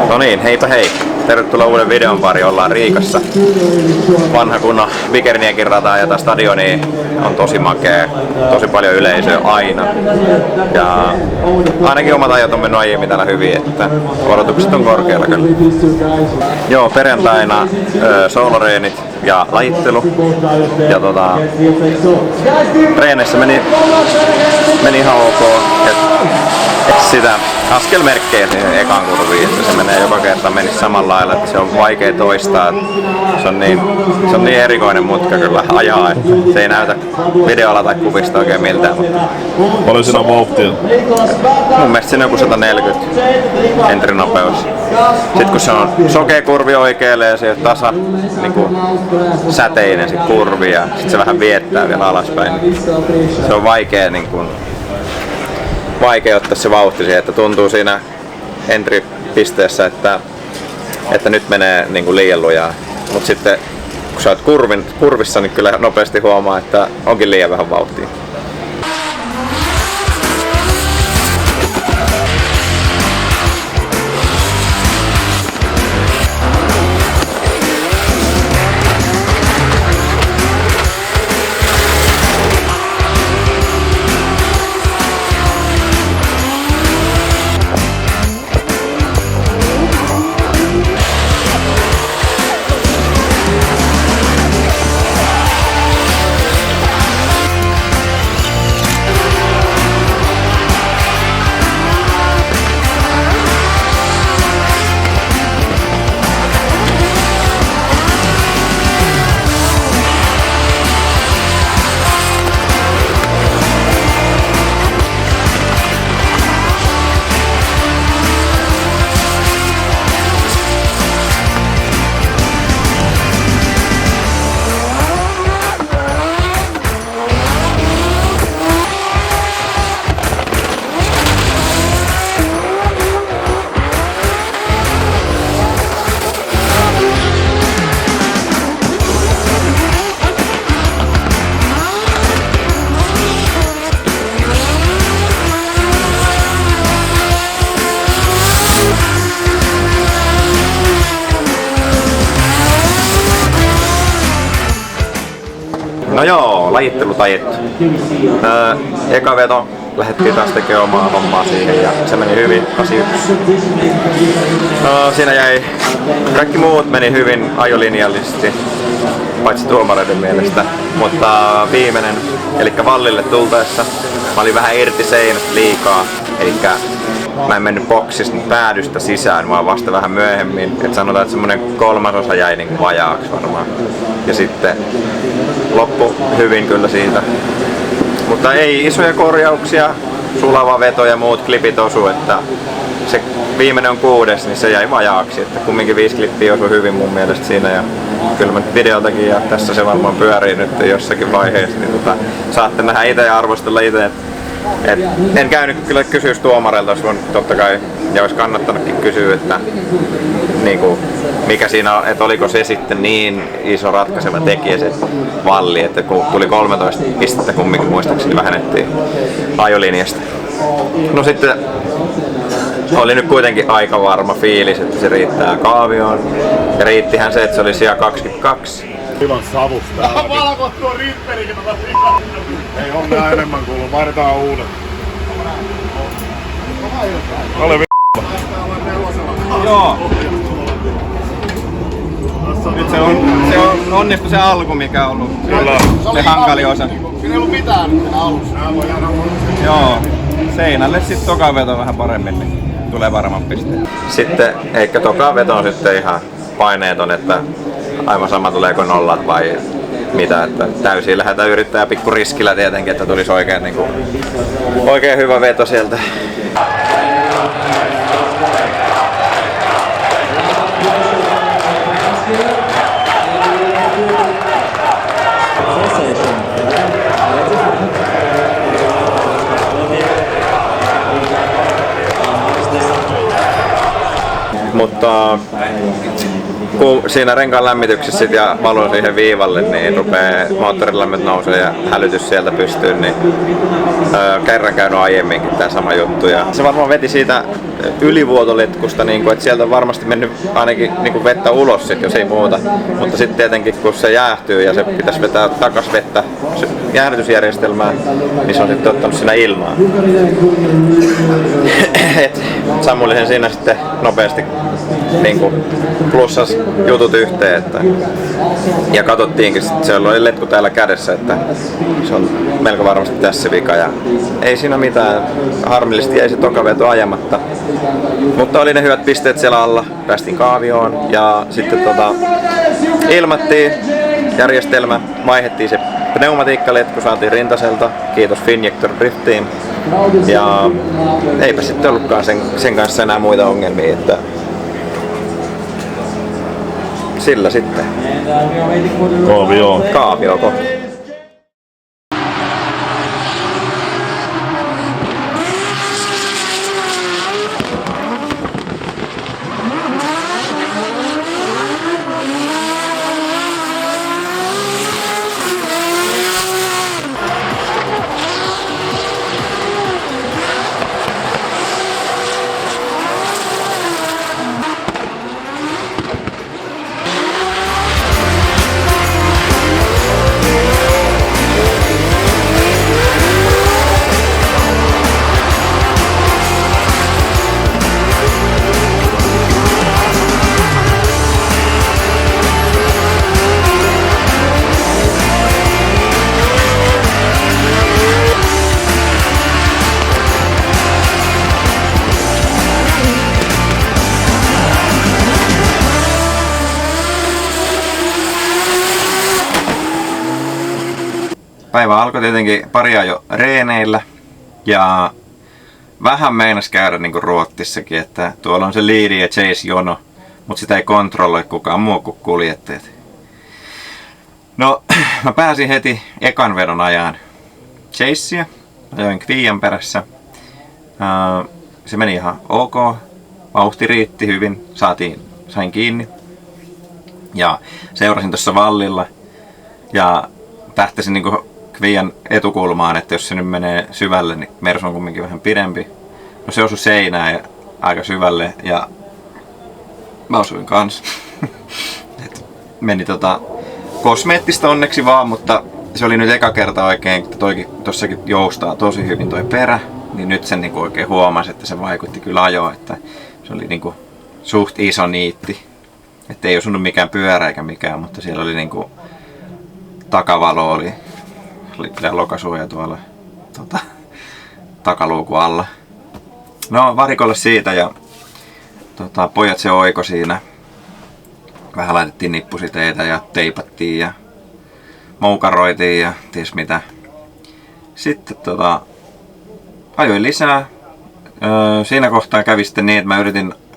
No niin, heipä hei. Tervetuloa uuden videon pariin. Ollaan Riikassa. Vanha kunnon Vikerniekin rata ja tää stadioni on tosi makea. Tosi paljon yleisöä aina. Ja ainakin omat ajat on mennyt aiemmin täällä hyvin, että odotukset on korkealla kyllä. Joo, perjantaina sooloreenit ja lajittelu. Ja treenissä meni ihan ok. Sitä askelmerkkejä siihen ekan kurviin, että se menee joka kerta menisi samalla lailla, että se on vaikea toistaa. Se on niin erikoinen mutka kyllä ajaa, että se ei näytä videolla tai kuvista oikein miltään. Mutta paljon siinä on vauhtia? Mun mielestä siinä on joku 140 entrinopeus. Sitten kun se on sokea kurvi oikealle ja se on tasa säteinen se kurvi ja sit se vähän viettää vielä alaspäin, niin se on vaikea ottaa se vauhti siihen, että tuntuu siinä entry-pisteessä, että nyt menee liian lujaa. Mut sitten kun sä oot kurvissa, niin kyllä nopeasti huomaa, että onkin liian vähän vauhtia. No joo, lajittelu taittu. Eka veto lähdettiin taas tekemään omaa hommaa siihen ja se meni hyvin, 81. Siinä jäi, kaikki muut meni hyvin ajolinjallisesti, paitsi tuomareiden mielestä, mutta viimeinen, eli vallille tultaessa, mä olin vähän irti seinästä liikaa, eli mä en mennyt boksista päädystä sisään, vaan vasta vähän myöhemmin. Et sanotaan, että semmonen 1/3 jäi vajaaksi varmaan. Ja sitten loppu hyvin kyllä siitä. Mutta ei isoja korjauksia, sulava veto ja muut klipit osu, että se viimeinen on 6, niin se jäi vajaaksi. Että kumminkin 5 klippiä osui hyvin mun mielestä siinä. Ja kyllä mä videoltakin ja tässä se varmaan pyörii nyt jossakin vaiheessa, niin saatte nähdä itse ja arvostella itse. En käynyt kyllä kysyä tuomareilta, olisi voinut totta kai, ja olisi kannattanutkin kysyä, että mikä siinä on, että oliko se sitten niin iso ratkaiseva tekijä se valli, että kun tuli 13 pistettä kumminkin muistaakseni vähennettiin ajolinjasta. No sitten oli nyt kuitenkin aika varma fiilis, että se riittää kaavioon, ja riittihän se, että se oli sija 22. Hyvän savusta. Valko tuo ripperikin ei onnea enemmän kuulu, vaihdetaan uudet. Ole Joo. Nyt se onnistu se alku, mikä on ollut se hankali osa. Siinä ei ollut mitään alussa. Joo. Seinälle sit toka veto vähän paremmin, niin tulee varmaan pisteet. Sitten eikä toka veto on sitten ihan paineeton, että aivan sama tuleeko nollat vai mitä, että täysin lähdetään yrittää pikku riskillä tietenkin, että tulisi oikein hyvä veto sieltä. Mutta kun siinä renkaan lämmityksessä ja valo siihen viivalle, niin rupeaa moottorilämmöt nousee ja hälytys sieltä pystyy, niin kerran käynyt aiemminkin tämä sama juttu. Ja se varmaan veti siitä ylivuotoletkusta, niin kuin, että sieltä on varmasti mennyt ainakin niin kuin vettä ulos, sit, jos ei muuta. Mutta sitten tietenkin kun se jäähtyy ja se pitäisi vetää takas vettä jäähdytysjärjestelmään, niin se on sitten ottanut siinä ilmaa. Et Samuli sen siinä sitten nopeasti niin kuin plussas jutut yhteen. Ja katsottiinkin, että siellä oli letku täällä kädessä, että se on melko varmasti tässä vika. Ja ei siinä mitään, harmillisesti jäi se toka veto ajamatta. Mutta oli ne hyvät pisteet siellä alla, päästiin kaavioon ja sitten ilmattiin järjestelmä, vaihdettiin se pneumatiikkaletku, saatiin Rintaselta, kiitos Finjector Drift Team. Ja eipä sitten ollutkaan sen kanssa enää muita ongelmia, että sillä sitten. Kaavio kohti. Päivä alkoi tietenkin paria jo reeneillä ja vähän meinas käydä niinku Ruottissakin, että tuolla on se leadi ja chase jono, mutta sitä ei kontrolloi kukaan muu kuin kuljettajat. No, mä pääsin heti ekan vedon ajaan chasea, ajoin Kvian perässä. Se meni ihan ok, vauhti riitti hyvin, sain kiinni ja seurasin tuossa vallilla ja tähtäsin niinku Kvian etukulmaan, että jos se nyt menee syvälle, niin Mersu on kumminkin vähän pidempi. No se osui seinään ja aika syvälle ja mä osuin kans. Meni kosmeettista onneksi vaan, mutta se oli nyt eka kerta oikein, että tossakin joustaa tosi hyvin toi perä, niin nyt sen niinku oikein huomasi, että se vaikutti kyllä ajoon, että se oli niinku suht iso niitti. Että ei osunut mikään pyörä eikä mikään, mutta siellä oli niinku takavalo oli kyllä lokasuoja tuolla takaluukun alla. No varikolle siitä ja pojat se oiko siinä. Vähän laitettiin nippusiteitä ja teipattiin ja moukaroitiin ja ties mitä. Sitten ajoin lisää. Siinä kohtaa kävi sitten niin, että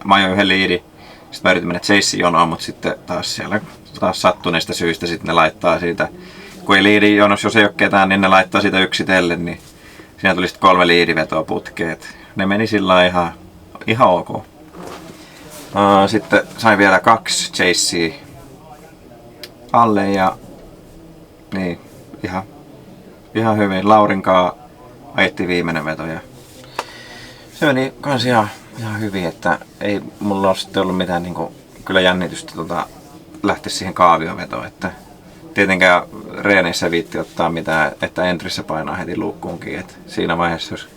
mä ajoin yhden liidin. Sitten mä yritin mennä chase-jonoon, mutta sitten taas sattuneista syistä sitten ne laittaa siitä. Kun ei liidijonossa, jos ei ole ketään, niin ne laittaa sitä yksitellen, niin siinä tuli sitten 3 liidivetoa putkeen. Ne meni sillä ihan ok. Sitten sain vielä 2 chasea alle ja niin, ihan hyvin. Laurinkaa ajettiin viimeinen veto ja se meni kans ihan hyvin, että ei mulla ole sitten ollut mitään niinku, kyllä jännitystä lähteä siihen kaaviovetoon, että tietenkään reeneissä viitti ottaa mitään, että entrissä painaa heti luukkuunkin, että siinä vaiheessa jos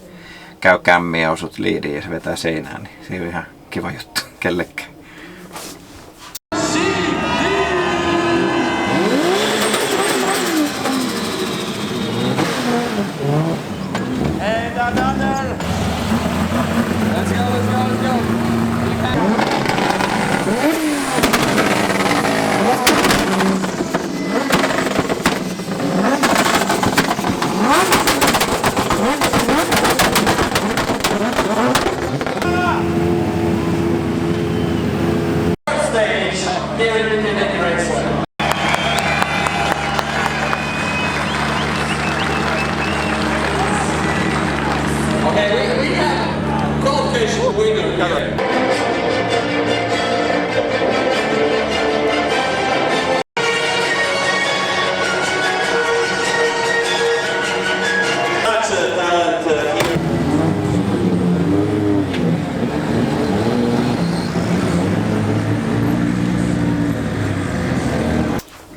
käy kämmiä ja osut liidiin ja se vetää seinään, niin se on ihan kiva juttu kellekään.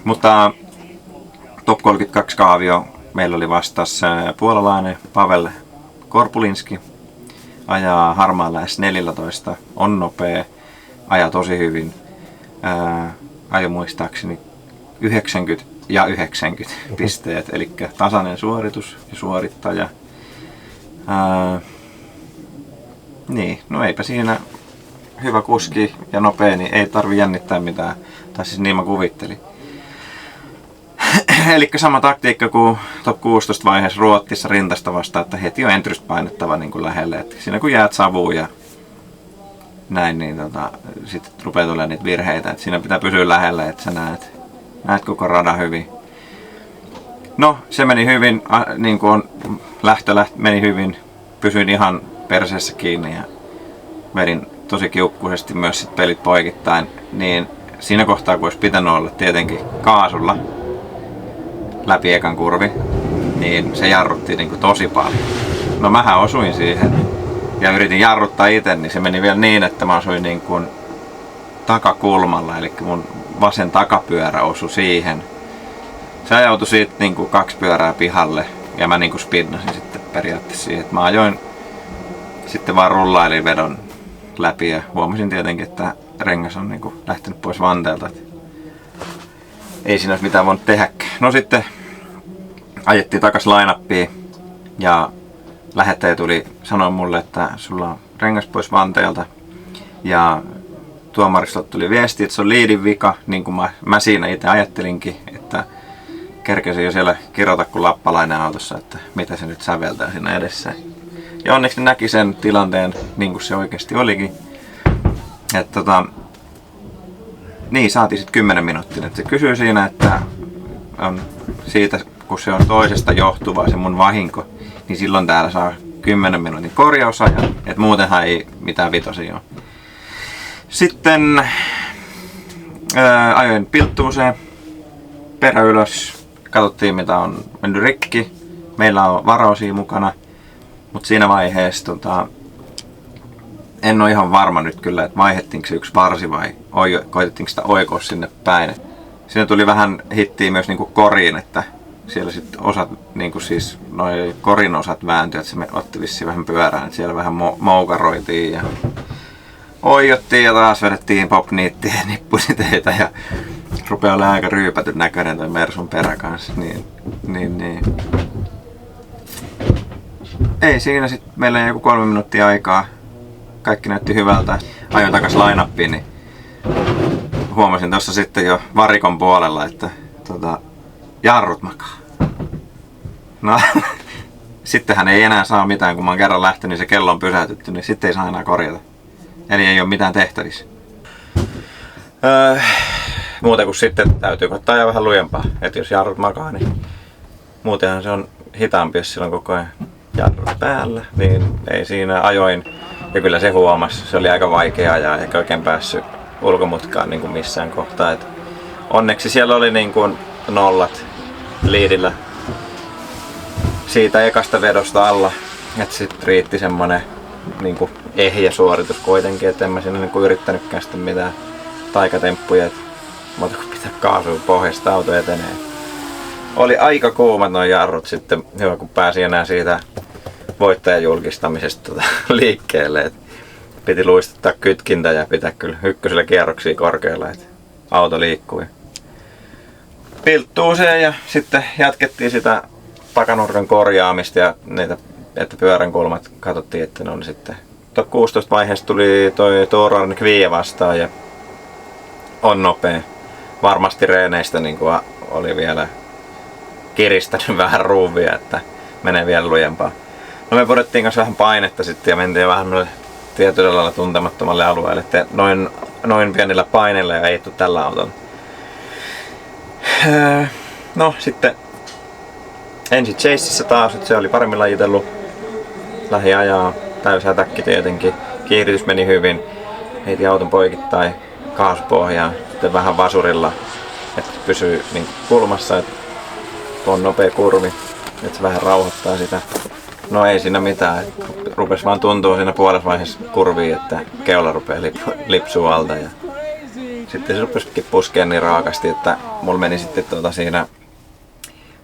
Mutta Top 32 kaavio meillä oli vastassa puolalainen Pavel Korpulinski. Ajaa harmaalla S14, on nopea, ajaa tosi hyvin. Ajo muistaakseni 90 ja 90 pisteet, eli tasainen suoritus ja suorittaja. Niin, no eipä siinä, hyvä kuski ja nopea, niin ei tarvi jännittää mitään, tai siis niin mä kuvittelin. Eli sama taktiikka kuin top 16 vaiheessa Ruotsissa rintasta vastaan, että heti on entrystä painettava niin kuin lähelle. Et siinä kun jäät savuun ja näin, niin sitten rupeaa tulemaan niitä virheitä. Et siinä pitää pysyä lähellä, että sä näet koko radan hyvin. No, se meni hyvin, niin kuin on, lähtö meni hyvin. Pysyin ihan perseessä kiinni ja vedin tosi kiukkuisesti myös sit pelit poikittain. Niin siinä kohtaa, kun olisi pitänyt olla tietenkin kaasulla läpi ekan kurvi, niin se jarrutti niin kuin tosi paljon. No mähän osuin siihen ja yritin jarruttaa itse, niin se meni vielä niin, että mä osuin niin kuin takakulmalla, eli mun vasen takapyörä osui siihen. Se ajautui siitä niin kuin 2 pyörää pihalle ja mä niin kuin spinnasin sitten periaatteessa siihen, että mä ajoin sitten vaan rullailin vedon läpi ja huomasin tietenkin, että rengas on niin kuin lähtenyt pois vanteelta. Ei siinä olisi mitään voinut tehdäkään. No sitten ajettiin takas line-upiin ja lähettäjä tuli sanoa mulle, että sulla on rengas pois vanteelta. Ja tuomaristolta tuli viesti, että se on liidin vika, niin kuin mä siinä itse ajattelinkin, että kerkesin jo siellä kirjoita kuin lappalainen autossa, että mitä se nyt säveltää siinä edessä. Ja onneksi ne näki sen tilanteen niin kuin se oikeasti olikin. Että niin, saatiin sitten 10 minuuttia. Se kysyy siinä, että on siitä, kun se on toisesta johtuvaa se mun vahinko, niin silloin täällä saa 10 minuutin korjausajan, että muutenhan ei mitään vitosia ole. Sitten ajoin pilttuuseen, perä ylös, katsottiin mitä on mennyt rikki. Meillä on varausia mukana, mutta siinä vaiheessa en ole ihan varma nyt kyllä, että vaihdettiinko se yksi varsi vai koitettiinko sitä oikoa sinne päin. Siinä tuli vähän hittiä myös niinku koriin, että siellä sitten osat, niinku siis noi korin osat vääntyi, että se otti vissiin vähän pyörään, että siellä vähän moukaroitiin ja oijottiin ja taas vedettiin popniittiin ja nippusiteitä ja rupeaa olemaan aika ryypätyn näköinen toi Mersun perä kanssa, niin. Ei siinä sitten, meillä ei joku 3 minuuttia aikaa. Kaikki näytti hyvältä. Ajoin takas line-upiin, niin huomasin tuossa sitten jo varikon puolella, että jarrut makaa. No, sittenhän ei enää saa mitään, kun mä oon kerran lähtenyt, niin se kello on pysäytetty, niin sitten ei saa enää korjata. Eli ei ole mitään tehtävissä. Muuten kuin sitten täytyy koittaa ajaa vähän lujempaa. Että jos jarrut makaa, niin muutenhan se on hitaampi, jos sillä on koko ajan jarrut päällä. Niin ei siinä ajoin. Ja kyllä se huomasi, se oli aika vaikea ajaa eikä oikein päässyt ulkomutkaan niin kuin missään kohtaa. Et onneksi siellä oli niin kuin nollat liidillä siitä ekasta vedosta alla. Että sitten riitti semmonen niin kuin ehjä suoritus kuitenkin, että en mä siinä niin kuin yrittänytkään sitten mitään taikatemppuja. Mutta kun pitää kaasua pohjasta, auto etenee. Oli aika kuumat nuo jarrut sitten, hyvä kun pääsi enää siitä voittajan julkistamisesta liikkeelle. Et piti luistuttaa kytkintä ja pitää kyllä ykkösellä kierroksia korkealla, että auto liikkui. Pilttuuseen ja sitten jatkettiin sitä takanurkan korjaamista ja niitä, että pyörän kulmat katsottiin, että ne on sitten. Top 16 vaiheessa tuli toi Thor Kvie vastaan ja on nopea. Varmasti reeneistä niin kuin oli vielä kiristänyt vähän ruuvia, että menee vielä lujempaa. No me purettiin kanssa vähän painetta sitten ja mentiin vähän tietyllä lailla tuntemattomalle alueelle, että noin pienillä paineilla ja ajettu tällä autolla. No sitten ensin chaseissa taas, että se oli paremmin lajitellut. Lähi ajaa, täys hätäkki tietenkin. Kiihdytys meni hyvin. Heitin auton poikittain kaasupohjaan, sitten vähän vasurilla, että pysyy niin kulmassa, että on nopea kurvi, että se vähän rauhoittaa sitä. No ei siinä mitään, rupesi vaan tuntua siinä puolessa vaiheessa kurviin, että keula rupeaa lipsua alta ja sitten se rupesikin puskea niin raakasti, että mulla meni sitten siinä,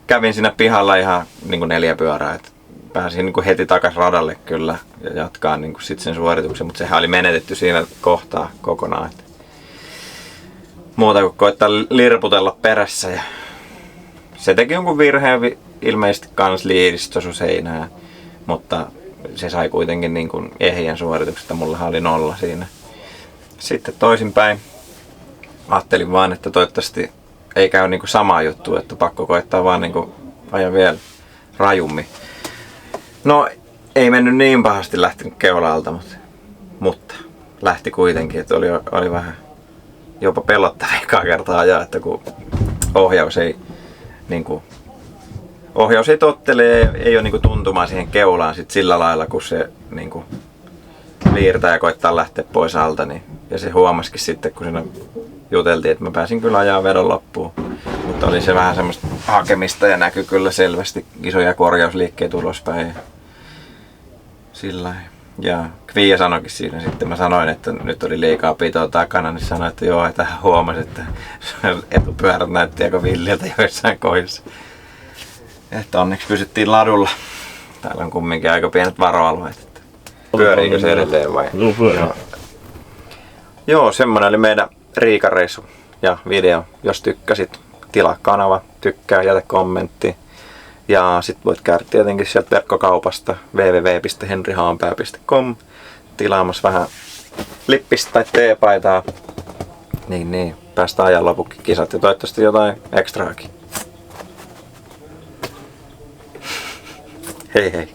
kävin siinä pihalla ihan niin kuin 4 pyörää. Et pääsin niin kuin heti takas radalle kyllä ja jatkaa niin kuin sit sen suorituksen, mutta sehän oli menetetty siinä kohtaa kokonaan. Et muuta kuin koittaa lirputella perässä ja se teki jonkun virheen ilmeisesti kans liidistä osui seinään, mutta se sai kuitenkin niin kuin ehjän suorituksesta, mullahan oli 0 siinä. Sitten toisinpäin ajattelin vaan, että toivottavasti ei käy niin kuin sama juttu, että pakko koittaa vaan niin kuin ajaa vielä rajummin. No ei mennyt niin pahasti lähtenyt keulalta, mutta lähti kuitenkin, että oli vähän jopa pelottava ekaa kertaa ajaa, että kun ohjaus ei tottele, ei ole niinku tuntumaan siihen keulaan sit sillä lailla, kun se niinku liirtää ja koittaa lähteä pois alta. Niin, ja se huomasikin sitten, kun siinä juteltiin, että mä pääsin kyllä ajaa vedon loppuun. Mutta oli se vähän semmoista hakemista ja näkyi kyllä selvästi isoja korjausliikkeitä ulospäin. Sillä ja Kvia sanoikin siinä sitten, mä sanoin, että nyt oli liikaa pitoa takana, niin sanoi, että joo, että hän huomasi, että etupyörät näytti aika villiltä joissain kohdissa. Että onneksi pysyttiin ladulla. Täällä on kumminkin aika pienet varoalueet. Että pyöriikö se edelleen vai? Joo, pyörii. Joo, semmonen oli meidän Riika-reissu ja video. Jos tykkäsit, tilaa kanava, tykkää, jätä kommentti. Ja sit voit käydä tietenkin sieltä verkkokaupasta www.henrihaanpää.com tilaamassa vähän lippistä tai teepaitaa. Niin, päästään ajan lopukin kisat ja toivottavasti jotain ekstraakin. Hei hei!